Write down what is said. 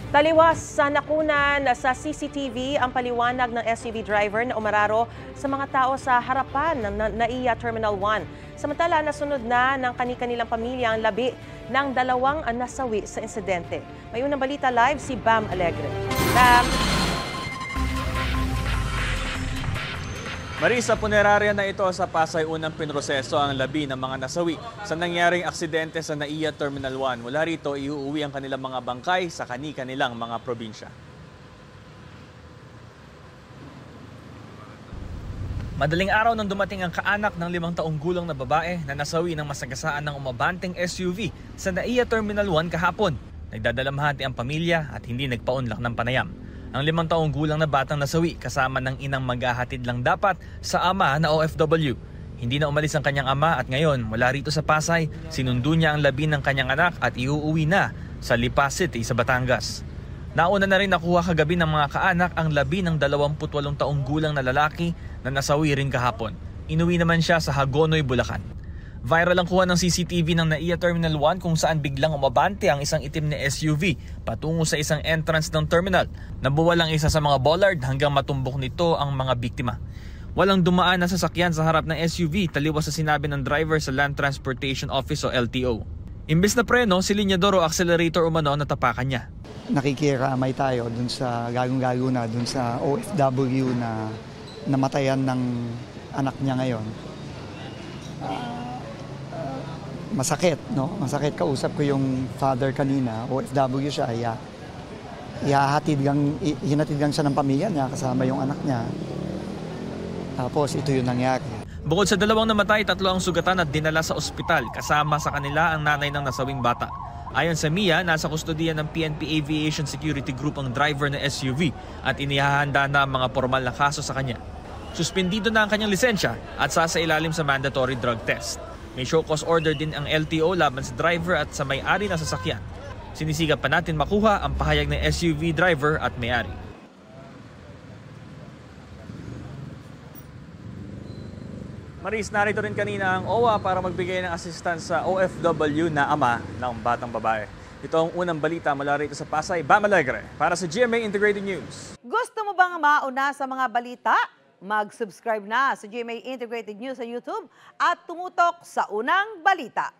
Taliwas sa nakunan sa CCTV ang paliwanag ng SUV driver na umararo sa mga tao sa harapan ng NAIA Terminal 1. Samantala, nasunod na ng kani-kanilang pamilya ang labi ng dalawang nasawi sa insidente. May unang balita live si Bam Alegre. Bam. Marisa, punerarya na ito sa Pasay unang pinroseso ang labi ng mga nasawi sa nangyaring aksidente sa NAIA Terminal 1. Mula rito, iuuwi ang kanilang mga bangkay sa kani-kanilang mga probinsya. Madaling araw nang dumating ang kaanak ng 5 taong gulang na babae na nasawi ng masagasaan ng umabanteng SUV sa NAIA Terminal 1 kahapon. Nagdadalamhati ang pamilya at hindi nagpaunlak ng panayam. Ang 5 taong gulang na batang nasawi kasama ng inang maghahatid lang dapat sa ama na OFW. Hindi na umalis ang kanyang ama at ngayon mula rito sa Pasay, sinundo niya ang labi ng kanyang anak at iuuwi na sa Lipa City sa Batangas. Nauna na rin nakuha kagabi ng mga kaanak ang labi ng 28 taong gulang na lalaki na nasawi rin kahapon. Inuwi naman siya sa Hagonoy, Bulacan. Viral ang kuha ng CCTV ng NAIA Terminal 1 kung saan biglang umabante ang isang itim na SUV patungo sa isang entrance ng terminal. Nabuwal ang isa sa mga bollard hanggang matumbok nito ang mga biktima. Walang dumaan na sasakyan sa harap ng SUV taliwas sa sinabi ng driver sa Land Transportation Office o LTO. Imbes na preno, si linyador o accelerator umano natapakan niya. Nakikiramay tayo dun sa gagong-gago na dun sa OFW na namatayan ng anak niya ngayon. Masakit, no? Masakit. Kausap ko yung father kanina, OFW siya, hinatid gang siya ng pamilya niya kasama yung anak niya. Tapos ito yung nangyari. Bukod sa 2 namatay, 3 ang sugatan at dinala sa ospital kasama sa kanila ang nanay ng nasawing bata. Ayon sa MIA, nasa kustodiya ng PNP Aviation Security Group ang driver ng SUV at inihahanda na ang mga formal na kaso sa kanya. Suspendido na ang kanyang lisensya at sasailalim sa mandatory drug test. May show cause order din ang LTO laban sa driver at sa may-ari ng sasakyan. Sinisikap pa natin makuha ang pahayag ng SUV driver at may-ari. Maris, narito rin kanina ang OWA para magbigay ng assistance sa OFW na ama ng batang babae. Ito ang unang balita mula rito sa Pasay, Bam Alegre, para sa GMA Integrated News. Gusto mo bang mauna sa mga balita? Mag-subscribe na sa GMA Integrated News sa YouTube at tumutok sa unang balita.